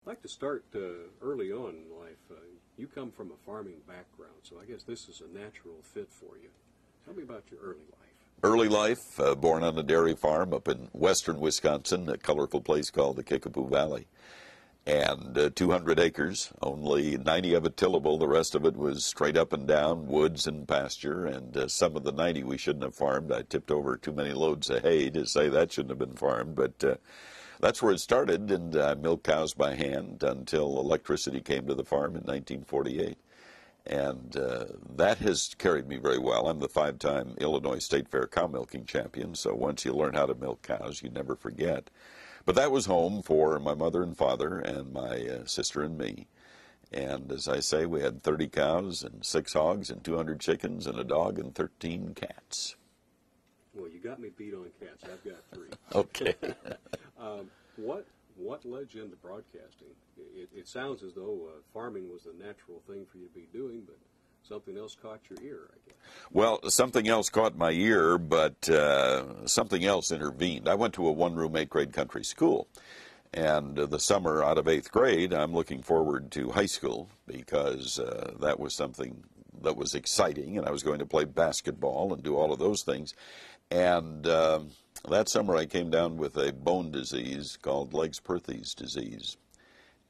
I'd like to start early on in life. You come from a farming background, so I guess this is a natural fit for you. Tell me about your early life. Early life, born on a dairy farm up in western Wisconsin, a colorful place called the Kickapoo Valley. And 200 acres, only 90 of it tillable. The rest of it was straight up and down, woods and pasture. And some of the 90 we shouldn't have farmed. I tipped over too many loads of hay to say that shouldn't have been farmed. But that's where it started, and I milked cows by hand until electricity came to the farm in 1948. And that has carried me very well. I'm the 5-time Illinois State Fair cow milking champion, so once you learn how to milk cows, you never forget. But that was home for my mother and father and my sister and me. And as I say, we had 30 cows and 6 hogs and 200 chickens and a dog and 13 cats. Well, you got me beat on cats. I've got 3. Okay. What led you into broadcasting? It sounds as though farming was the natural thing for you to be doing, but something else caught your ear, I guess. Well, something else caught my ear, but something else intervened. I went to a 1-room 8th grade country school, and the summer out of 8th grade, I'm looking forward to high school because that was something that was exciting, and I was going to play basketball and do all of those things. And that summer I came down with a bone disease called Leggs-Perthes disease.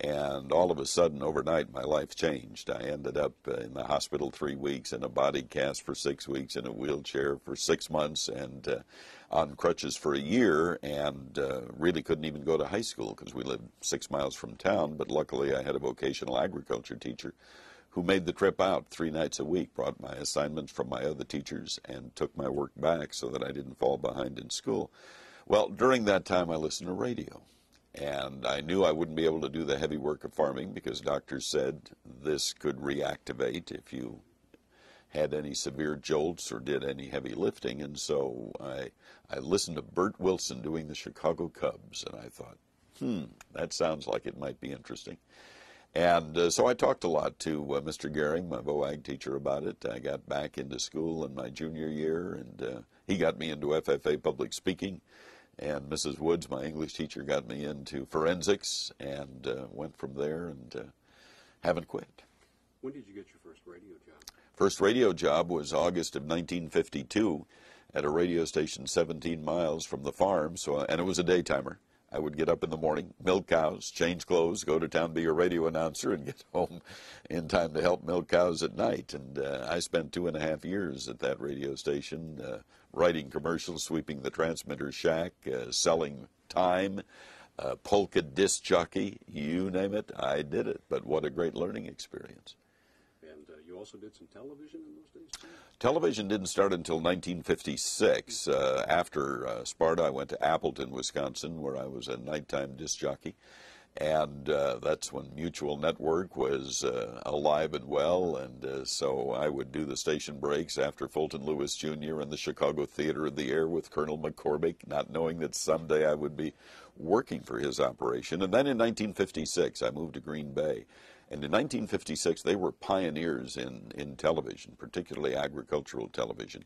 And all of a sudden, overnight, my life changed. I ended up in the hospital 3 weeks, in a body cast for 6 weeks, in a wheelchair for 6 months, and on crutches for a year, and really couldn't even go to high school because we lived 6 miles from town. But luckily, I had a vocational agriculture teacher who made the trip out 3 nights a week, brought my assignments from my other teachers, and took my work back so that I didn't fall behind in school. Well, during that time, I listened to radio. And I knew I wouldn't be able to do the heavy work of farming because doctors said this could reactivate if you had any severe jolts or did any heavy lifting. And so I listened to Bert Wilson doing the Chicago Cubs, and I thought, that sounds like it might be interesting. And so I talked a lot to Mr. Gehring, my VOAG teacher, about it. I got back into school in my junior year, and he got me into FFA public speaking. And Mrs. Woods, my English teacher, got me into forensics and went from there and haven't quit. When did you get your first radio job? First radio job was August of 1952 at a radio station 17 miles from the farm, and it was a daytimer. I would get up in the morning, milk cows, change clothes, go to town, be a radio announcer, and get home in time to help milk cows at night. And I spent 2.5 years at that radio station, writing commercials, sweeping the transmitter shack, selling time, polka disc jockey, you name it, I did it. But what a great learning experience. And you also did some television in those days, too? Television didn't start until 1956. After Sparta, I went to Appleton, Wisconsin, where I was a nighttime disc jockey. And that's when Mutual Network was alive and well. And so I would do the station breaks after Fulton Lewis Jr. and the Chicago Theater of the Air with Colonel McCormick, not knowing that someday I would be working for his operation. And then in 1956, I moved to Green Bay. And in 1956, they were pioneers in television, particularly agricultural television.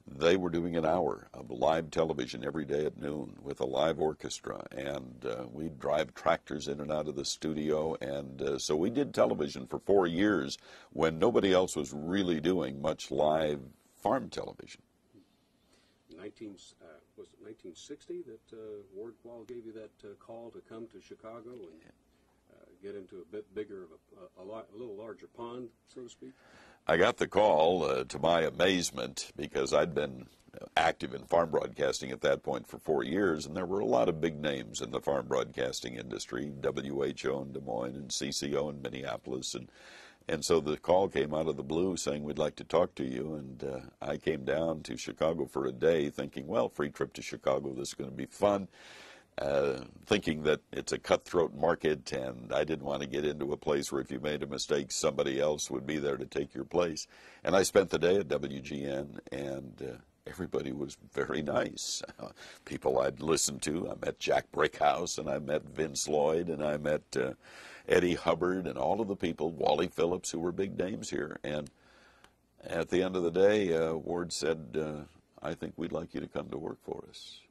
They were doing an hour of live television every day at noon with a live orchestra, and we'd drive tractors in and out of the studio, and so we did television for 4 years when nobody else was really doing much live farm television. Was it 1960 that Ward Quall gave you that call to come to Chicago and get into a bit bigger of a little larger pond, so to speak? I got the call, to my amazement, because I'd been active in farm broadcasting at that point for 4 years, and there were a lot of big names in the farm broadcasting industry, WHO in Des Moines and CCO in Minneapolis, and so the call came out of the blue saying, we'd like to talk to you, and I came down to Chicago for a day thinking, well, free trip to Chicago, this is going to be fun. Thinking that it's a cutthroat market, and I didn't want to get into a place where if you made a mistake, somebody else would be there to take your place. And I spent the day at WGN, and everybody was very nice. People I'd listened to. I met Jack Brickhouse, and I met Vince Lloyd, and I met Eddie Hubbard, and all of the people, Wally Phillips, who were big names here. And at the end of the day, Ward said, I think we'd like you to come to work for us.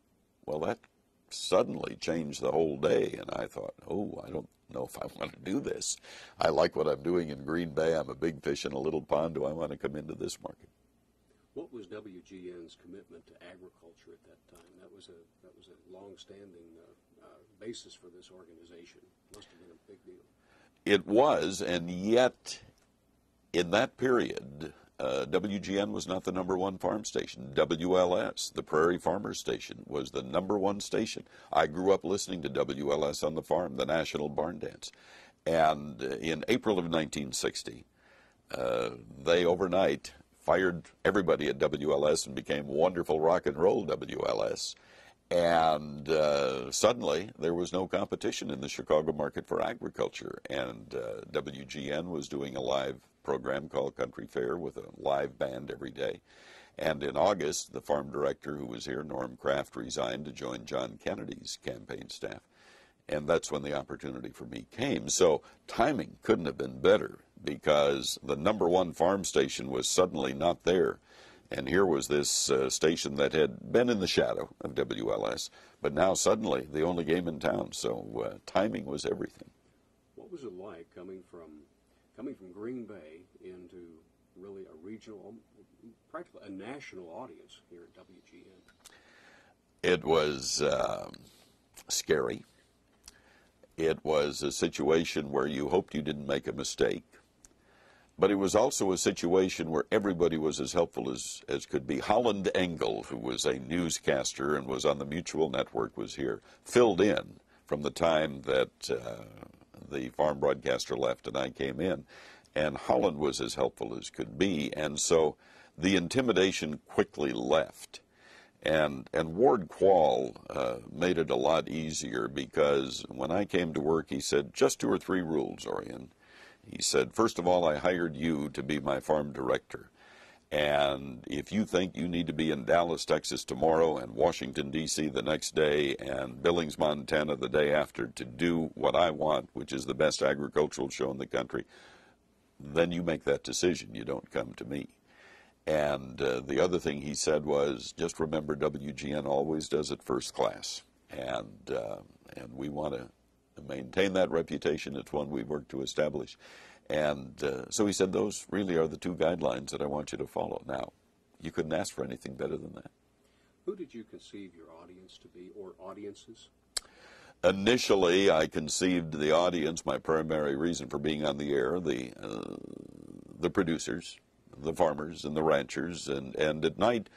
Well, that suddenly changed the whole day, and I thought, oh, know if I want to do this. I like what I'm doing in Green Bay. I'm a big fish in a little pond. Do I want to come into this market? What was WGN's commitment to agriculture at that time? That was a long-standing basis for this organization. Must have been a big deal. It was, and yet in that period, WGN was not the number one farm station. WLS, the Prairie Farmers Station, was the number one station. I grew up listening to WLS on the farm, the National Barn Dance. And in April of 1960, they overnight fired everybody at WLS and became wonderful rock and roll WLS. And suddenly there was no competition in the Chicago market for agriculture. And WGN was doing a live program called Country Fair with a live band every day. And in August, the farm director who was here, Norm Kraft, resigned to join John Kennedy's campaign staff. And that's when the opportunity for me came. So timing couldn't have been better, because the number one farm station was suddenly not there. And here was this station that had been in the shadow of WLS, but now suddenly the only game in town. So timing was everything. What was it like coming from Green Bay into really a regional, practically a national audience here at WGN? It was scary. It was a situation where you hoped you didn't make a mistake. But it was also a situation where everybody was as helpful as could be. Holland Engel, who was a newscaster and was on the Mutual Network, was here, filled in from the time that the farm broadcaster left and I came in. And Holland was as helpful as could be. And so the intimidation quickly left. And Ward Quall made it a lot easier, because when I came to work, he said, just 2 or 3 rules, Orion. He said, first of all, I hired you to be my farm director. And if you think you need to be in Dallas, Texas tomorrow, and Washington, D.C. the next day, and Billings, Montana the day after to do what I want, which is the best agricultural show in the country, then you make that decision. You don't come to me. And the other thing he said was, just remember, WGN always does it first class. And we want to maintain that reputation. It's one we've worked to establish. And so he said, those really are the 2 guidelines that I want you to follow. Now, you couldn't ask for anything better than that. Who did you conceive your audience to be, or audiences? Initially, I conceived the audience, my primary reason for being on the air, the producers, the farmers and the ranchers, and at night,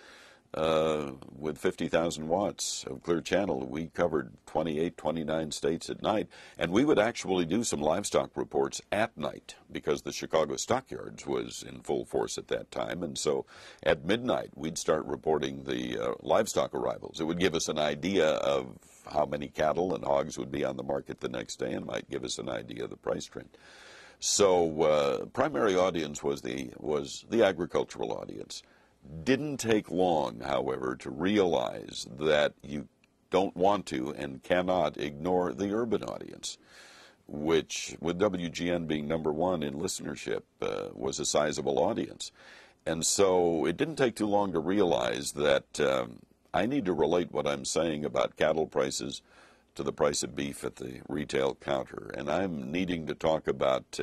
with 50,000 watts of clear channel, we covered 28, 29 states at night, and we would actually do some livestock reports at night, because the Chicago Stockyards was in full force at that time. And so at midnight we'd start reporting the livestock arrivals. It would give us an idea of how many cattle and hogs would be on the market the next day, and might give us an idea of the price trend. So primary audience was the agricultural audience. Didn't take long, however, to realize that you don't want to and cannot ignore the urban audience, which, with WGN being number one in listenership, was a sizable audience. And so it didn't take too long to realize that I need to relate what I'm saying about cattle prices to the price of beef at the retail counter. And I'm needing to talk about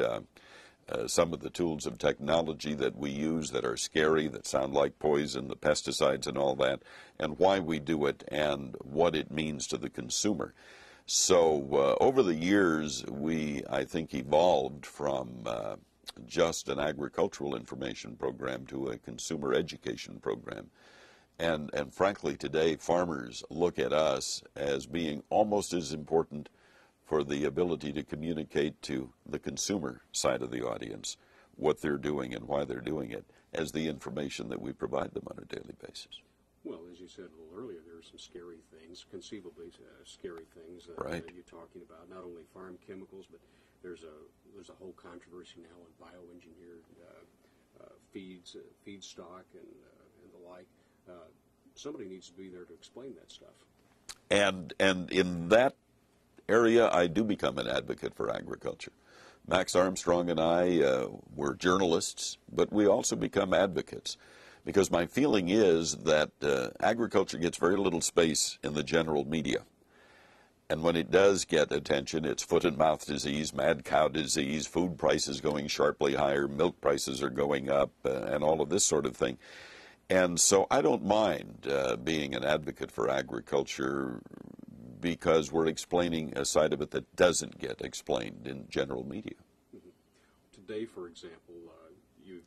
some of the tools of technology that we use that are scary, that sound like poison, the pesticides and all that, and why we do it and what it means to the consumer. So over the years, we, I think, evolved from just an agricultural information program to a consumer education program. And frankly, today, farmers look at us as being almost as important for the ability to communicate to the consumer side of the audience what they're doing and why they're doing it, as the information that we provide them on a daily basis. Well, as you said a little earlier, there are some scary things, conceivably scary things that Right. you're talking about, not only farm chemicals, but there's a whole controversy now on bioengineered feedstock and the like. Somebody needs to be there to explain that stuff. And in that area, I do become an advocate for agriculture. Max Armstrong and I were journalists, but we also become advocates, because my feeling is that agriculture gets very little space in the general media. And when it does get attention, it's foot and mouth disease, mad cow disease, food prices going sharply higher, milk prices are going up, and all of this sort of thing. And so I don't mind being an advocate for agriculture because we're explaining a side of it that doesn't get explained in general media. Today, for example, you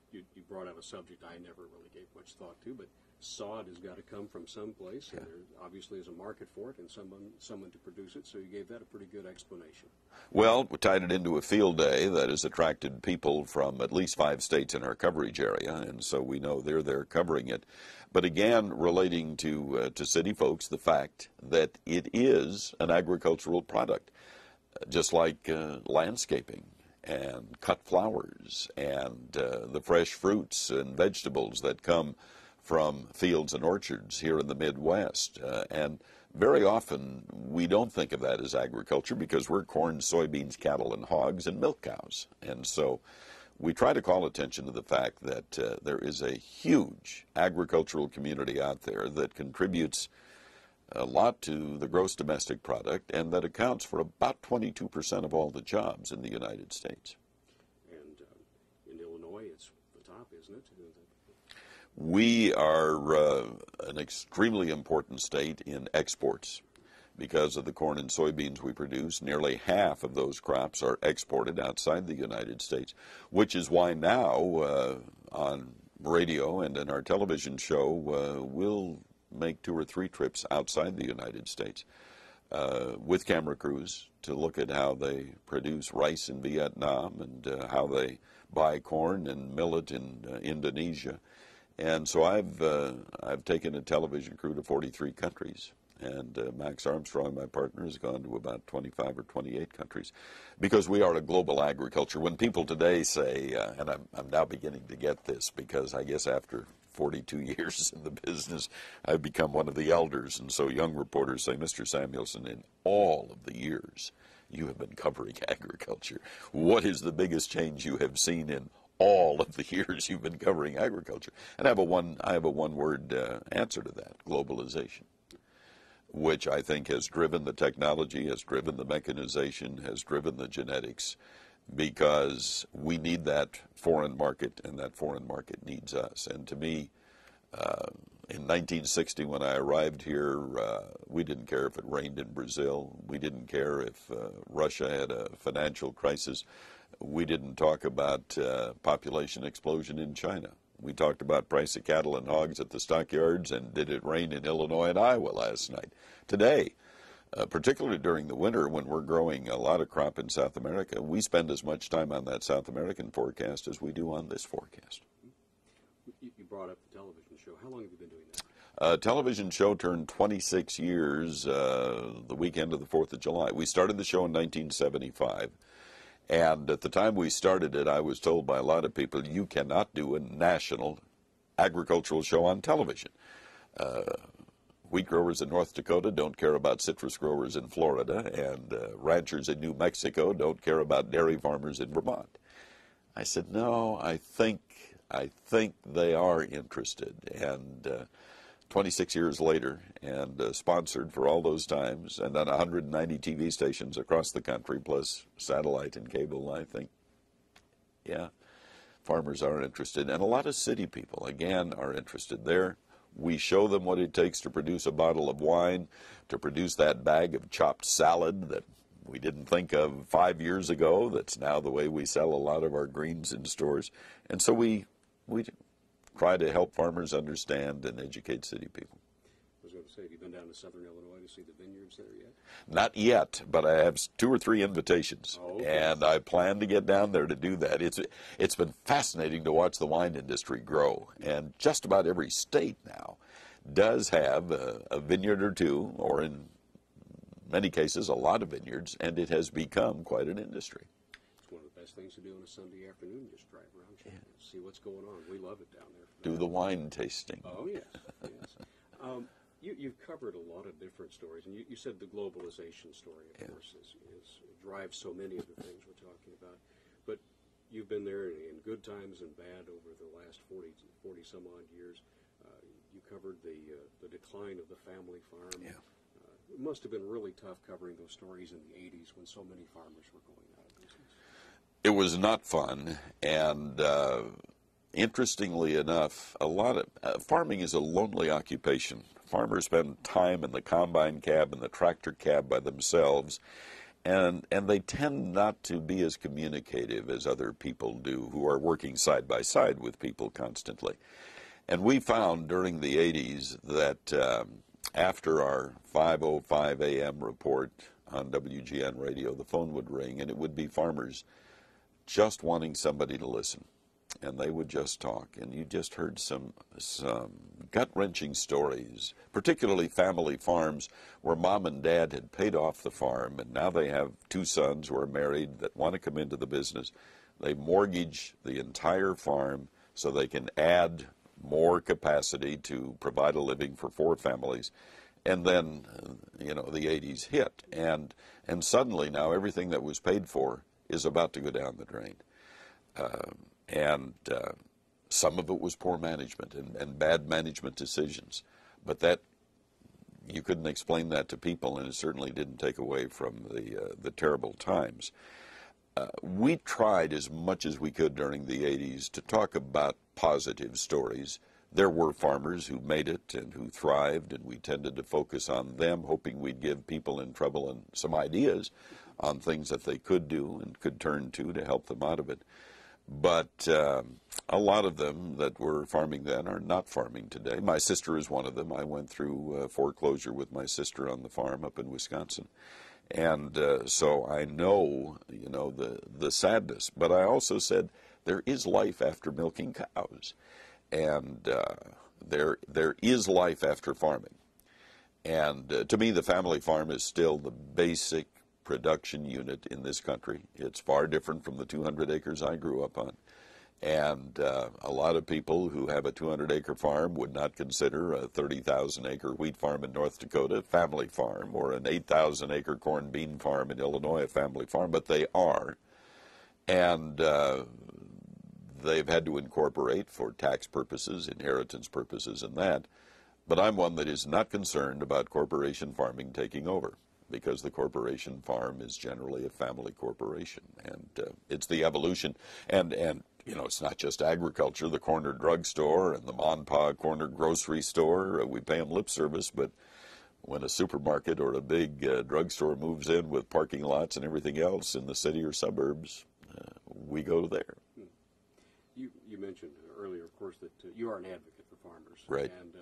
brought out a subject I never really gave much thought to, but sod has got to come from someplace, and there obviously is a market for it and someone to produce it, so you gave that a pretty good explanation. Well, we tied it into a field day that has attracted people from at least 5 states in our coverage area, and so we know they're there covering it. But again, relating to city folks, the fact that it is an agricultural product, just like landscaping and cut flowers and the fresh fruits and vegetables that come from fields and orchards here in the Midwest. And very often we don't think of that as agriculture because we're corn, soybeans, cattle, and hogs and milk cows. And so we try to call attention to the fact that there is a huge agricultural community out there that contributes a lot to the gross domestic product and that accounts for about 22% of all the jobs in the United States. And in Illinois, it's the top, isn't it? We are an extremely important state in exports because of the corn and soybeans we produce. Nearly half of those crops are exported outside the United States, which is why now on radio and in our television show we'll make 2 or 3 trips outside the United States with camera crews to look at how they produce rice in Vietnam and how they buy corn and millet in Indonesia. And so I've taken a television crew to 43 countries, and Max Armstrong, my partner, has gone to about 25 or 28 countries, because we are a global agriculture. When people today say, and I'm now beginning to get this, because I guess after 42 years in the business, I've become one of the elders, and so young reporters say, Mr. Samuelson, in all of the years you have been covering agriculture, what is the biggest change you have seen in all of the years you've been covering agriculture? And I have a one-word answer to that: globalization, which I think has driven the technology, has driven the mechanization, has driven the genetics, because we need that foreign market, and that foreign market needs us. And to me, in 1960, when I arrived here, we didn't care if it rained in Brazil. We didn't care if Russia had a financial crisis. We didn't talk about population explosion in China. We talked about price of cattle and hogs at the stockyards, and did it rain in Illinois and Iowa last night. Today, particularly during the winter when we're growing a lot of crop in South America, we spend as much time on that South American forecast as we do on this forecast. You brought up the television show. How long have you been doing that? Television show turned 26 years the weekend of the 4th of July. We started the show in 1975. And at the time we started it, I was told by a lot of people, you cannot do a national agricultural show on television. Wheat growers in North Dakota don't care about citrus growers in Florida, and ranchers in New Mexico don't care about dairy farmers in Vermont. I said, no, I think they are interested. And 26 years later, and sponsored for all those times, and on 190 TV stations across the country, plus satellite and cable, I think, yeah, farmers are interested. And a lot of city people, again, are interested there. We show them what it takes to produce a bottle of wine, to produce that bag of chopped salad that we didn't think of 5 years ago. That's now the way we sell a lot of our greens in stores. And so we try to help farmers understand and educate city people. I was going to say, have you been down to southern Illinois to see the vineyards there yet? Not yet, but I have 2 or 3 invitations, okay. And I plan to get down there to do that. It's been fascinating to watch the wine industry grow, and just about every state now does have a vineyard or 2, or in many cases a lot of vineyards, and it has become quite an industry. It's one of the best things to do on a Sunday afternoon, just drive around and see what's going on. We love it down there. Do the wine tasting. Oh, yes, yes. You've covered a lot of different stories, and you said the globalization story, of course, drives so many of the things we're talking about. But you've been there in good times and bad over the last 40 some odd years. You covered the decline of the family farm. Yeah. It must have been really tough covering those stories in the 80s when so many farmers were going out of business. It was not fun, and interestingly enough, a lot of farming is a lonely occupation. Farmers spend time in the combine cab and the tractor cab by themselves, and they tend not to be as communicative as other people do who are working side by side with people constantly. And we found during the 80s that after our 5:05 a.m. report on WGN radio, the phone would ring, and it would be farmers just wanting somebody to listen. And they would just talk, and you just heard some gut-wrenching stories, particularly family farms where mom and dad had paid off the farm, and now they have two sons who are married that want to come into the business. They mortgage the entire farm so they can add more capacity to provide a living for four families. And then, the 80s hit, and suddenly now everything that was paid for is about to go down the drain. And some of it was poor management and bad management decisions. But that, you couldn't explain that to people, and it certainly didn't take away from the terrible times. We tried as much as we could during the 80s to talk about positive stories. There were farmers who made it and who thrived, and we tended to focus on them, hoping we'd give people in trouble and some ideas on things that they could do and could turn to help them out of it. But a lot of them that were farming then are not farming today. My sister is one of them. I went through foreclosure with my sister on the farm up in Wisconsin. And so I know, the sadness. But I also said there is life after milking cows. And there is life after farming. And to me, the family farm is still the basic production unit in this country. It's far different from the 200 acres I grew up on. And a lot of people who have a 200-acre farm would not consider a 30,000-acre wheat farm in North Dakota a family farm, or an 8,000-acre corn bean farm in Illinois a family farm, but they are. And they've had to incorporate for tax purposes, inheritance purposes, and that. But I'm one that is not concerned about corporation farming taking over, because the corporation farm is generally a family corporation, and it's the evolution. And it's not just agriculture. The corner drugstore and the Ma corner grocery store, we pay them lip service, but when a supermarket or a big drugstore moves in with parking lots and everything else in the city or suburbs, we go there. You mentioned earlier, of course, that you are an advocate for farmers. Right. And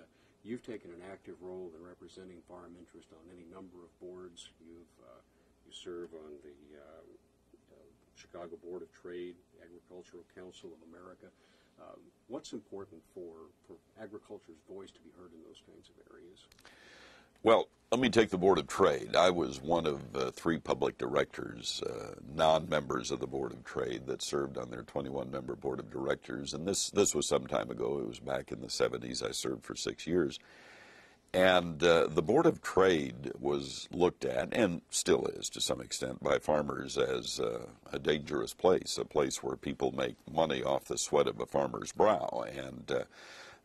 you've taken an active role in representing farm interest on any number of boards. You serve on the Chicago Board of Trade, Agricultural Council of America. What's important for agriculture's voice to be heard in those kinds of areas? Well, let me take the Board of Trade. I was one of three public directors, non-members of the Board of Trade, that served on their 21-member Board of Directors. And this was some time ago. It was back in the 70s. I served for 6 years. And the Board of Trade was looked at, and still is to some extent, by farmers as a dangerous place, a place where people make money off the sweat of a farmer's brow. And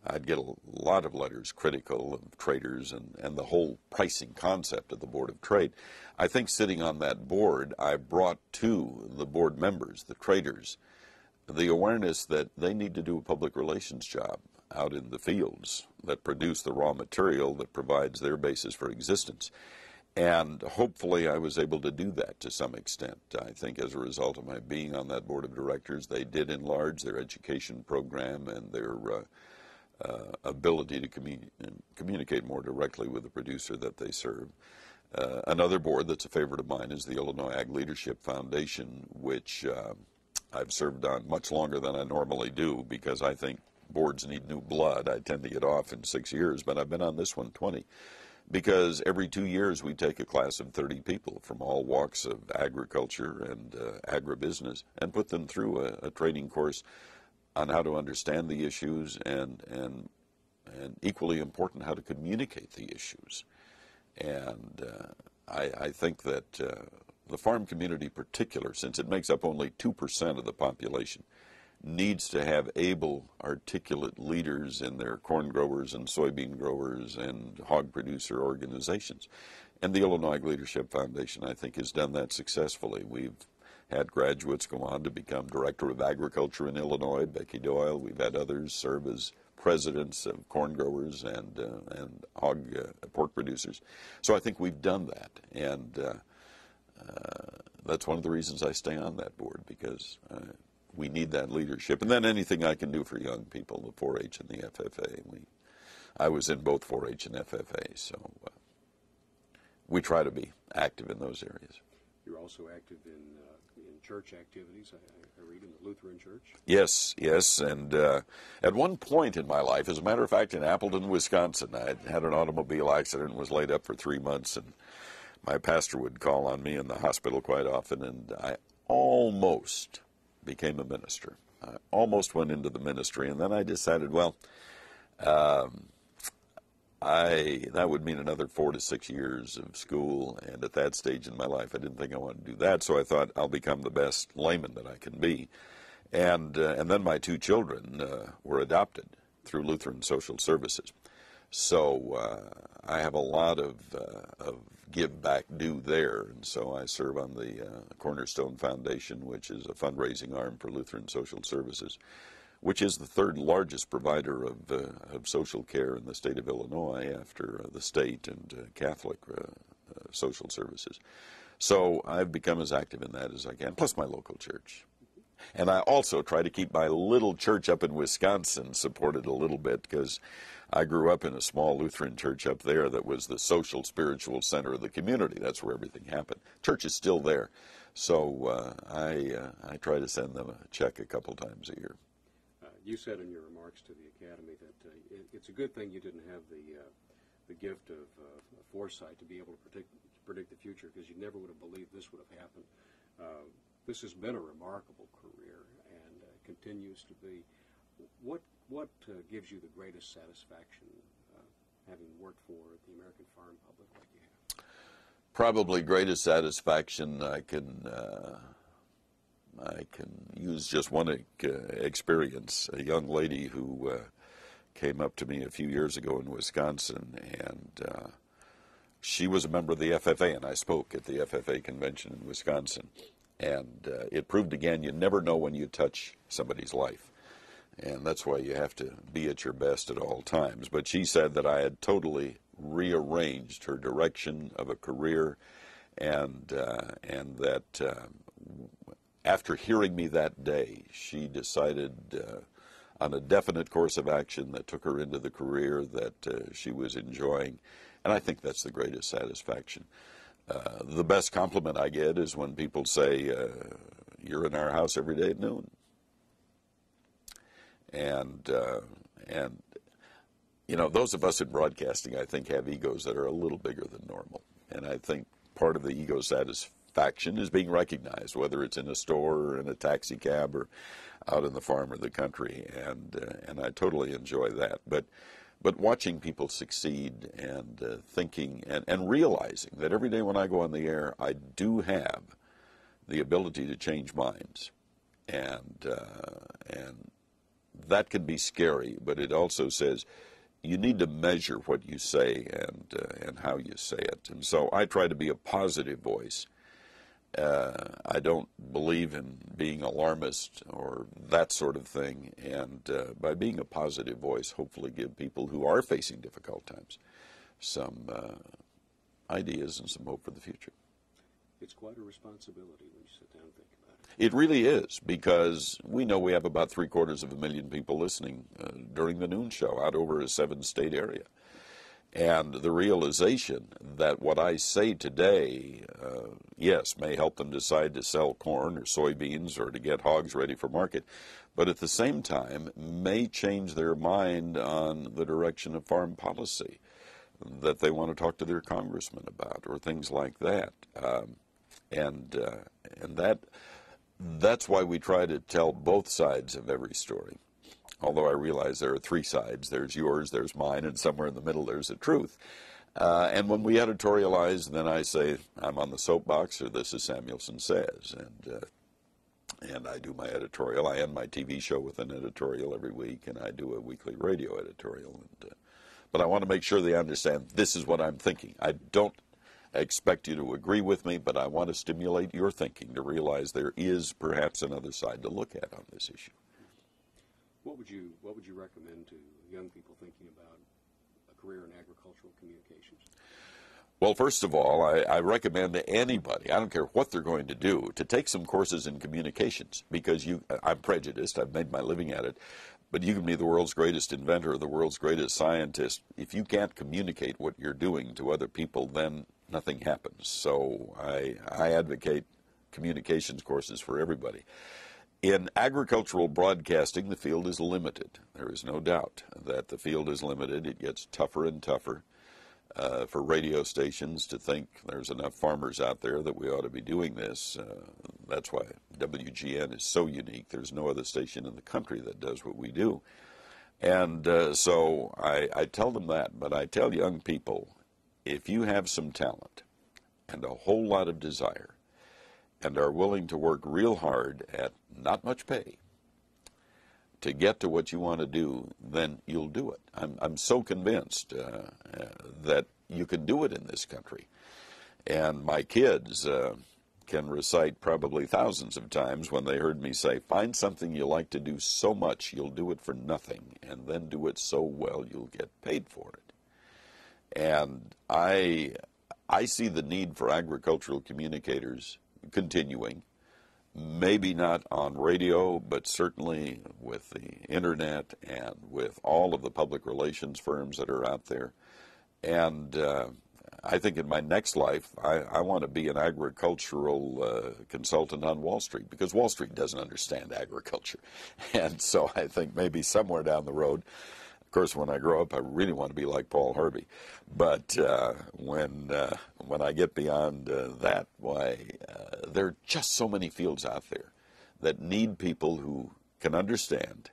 I'd get a lot of letters critical of traders and the whole pricing concept of the Board of Trade. I think sitting on that board, I brought to the board members, the traders, the awareness that they need to do a public relations job out in the fields that produce the raw material that provides their basis for existence. And hopefully I was able to do that to some extent. I think as a result of my being on that Board of Directors, they did enlarge their education program and their ability to communicate more directly with the producer that they serve. Another board that's a favorite of mine is the Illinois Ag Leadership Foundation, which I've served on much longer than I normally do, because I think boards need new blood. I tend to get off in 6 years, but I've been on this one 20, because every 2 years we take a class of 30 people from all walks of agriculture and agribusiness and put them through a training course on how to understand the issues and equally important, how to communicate the issues. And I think that the farm community in particular, since it makes up only 2% of the population, needs to have able, articulate leaders in their corn growers and soybean growers and hog producer organizations. And the Illinois Leadership Foundation, I think, has done that successfully. We've had graduates go on to become Director of Agriculture in Illinois, Becky Doyle. We've had others serve as presidents of corn growers and pork producers. So I think we've done that. And that's one of the reasons I stay on that board, because we need that leadership. And then anything I can do for young people, the 4-H and the FFA. I was in both 4-H and FFA, so we try to be active in those areas. You're also active in church activities, I read, in the Lutheran Church. Yes, and at one point in my life, as a matter of fact, in Appleton, Wisconsin, I had an automobile accident and was laid up for 3 months, and my pastor would call on me in the hospital quite often, and I almost became a minister. I almost went into the ministry, and then I decided, well, that would mean another 4 to 6 years of school, and at that stage in my life, I didn't think I wanted to do that, so I thought I'll become the best layman that I can be. And then my 2 children were adopted through Lutheran Social Services. So I have a lot of give back due there, and so I serve on the Cornerstone Foundation, which is a fundraising arm for Lutheran Social Services, which is the 3rd largest provider of social care in the state of Illinois after the state and Catholic social services. So I've become as active in that as I can, plus my local church. And I also try to keep my little church up in Wisconsin supported a little bit, because I grew up in a small Lutheran church up there that was the social, spiritual center of the community. That's where everything happened. Church is still there. So I try to send them a check a couple times a year. You said in your remarks to the Academy that it's a good thing you didn't have the gift of foresight to be able to predict the future, because you never would have believed this would have happened. This has been a remarkable career and continues to be. What gives you the greatest satisfaction, having worked for the American farm public like you have? Probably greatest satisfaction I can use just one experience. A young lady who came up to me a few years ago in Wisconsin, and she was a member of the FFA, and I spoke at the FFA convention in Wisconsin. And it proved again, you never know when you touch somebody's life. And that's why you have to be at your best at all times. But she said that I had totally rearranged her direction of a career, and that after hearing me that day, she decided on a definite course of action that took her into the career that she was enjoying. And I think that's the greatest satisfaction. The best compliment I get is when people say, you're in our house every day at noon. And you know, those of us in broadcasting, I think, have egos that are a little bigger than normal. And I think part of the ego satisfaction is being recognized, whether it's in a store or in a taxi cab or out in the farm or the country. And I totally enjoy that. But watching people succeed and thinking and realizing that every day when I go on the air, I do have the ability to change minds. And that can be scary, but it also says you need to measure what you say and how you say it. And so I try to be a positive voice. I don't believe in being alarmist or that sort of thing. And by being a positive voice, hopefully give people who are facing difficult times some ideas and some hope for the future. It's quite a responsibility when you sit down and think about it. It really is, because we know we have about 750,000 people listening during the noon show out over a 7-state area. And the realization that what I say today, yes, may help them decide to sell corn or soybeans or to get hogs ready for market, but at the same time may change their mind on the direction of farm policy that they want to talk to their congressman about, or things like that. And that's why we try to tell both sides of every story. Although I realize there are 3 sides. There's yours, there's mine, and somewhere in the middle there's a truth. And when we editorialize, then I say, I'm on the soapbox, or this is Samuelson Says. And I do my editorial. I end my TV show with an editorial every week, and I do a weekly radio editorial. But I want to make sure they understand this is what I'm thinking. expect you to agree with me, but I want to stimulate your thinking to realize there is perhaps another side to look at on this issue. What would you recommend to young people thinking about a career in agricultural communications? Well, first of all, I recommend to anybody, I don't care what they're going to do, to take some courses in communications, because I'm prejudiced, I've made my living at it, but you can be the world's greatest inventor, the world's greatest scientist. If you can't communicate what you're doing to other people, then nothing happens. So I advocate communications courses for everybody. In agricultural broadcasting, the field is limited. There is no doubt that the field is limited. It gets tougher and tougher for radio stations to think there's enough farmers out there that we ought to be doing this. That's why WGN is so unique. There's no other station in the country that does what we do. And so I tell them that, but I tell young people, if you have some talent and a whole lot of desire and are willing to work real hard at not much pay to get to what you want to do, then you'll do it. I'm so convinced that you can do it in this country. And my kids can recite probably thousands of times when they heard me say, find something you like to do so much you'll do it for nothing, and then do it so well you'll get paid for it. And I see the need for agricultural communicators continuing, maybe not on radio, but certainly with the internet and with all of the public relations firms that are out there. And I think in my next life, I want to be an agricultural consultant on Wall Street, because Wall Street doesn't understand agriculture. And so I think maybe somewhere down the road, of course, when I grow up, I really want to be like Paul Harvey. But when I get beyond that, why, there are just so many fields out there that need people who can understand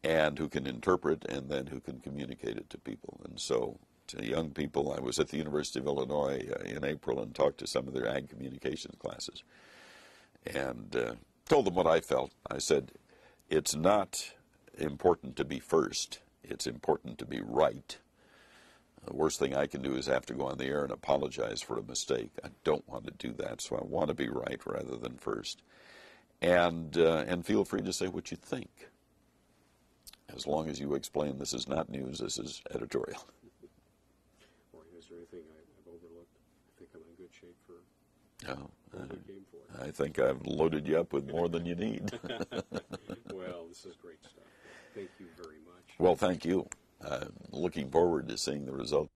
and who can interpret and then who can communicate it to people. And so to young people, I was at the University of Illinois in April and talked to some of their ag communications classes and told them what I felt. I said, it's not important to be first. It's important to be right. The worst thing I can do is have to go on the air and apologize for a mistake. I don't want to do that, so I want to be right rather than first. And feel free to say what you think, as long as you explain this is not news, this is editorial. Orion, is there anything I've overlooked? I think I'm in good shape for what we came for. I think I've loaded you up with more than you need. Well, this is great stuff. Thank you very much. Well, thank you. Looking forward to seeing the results.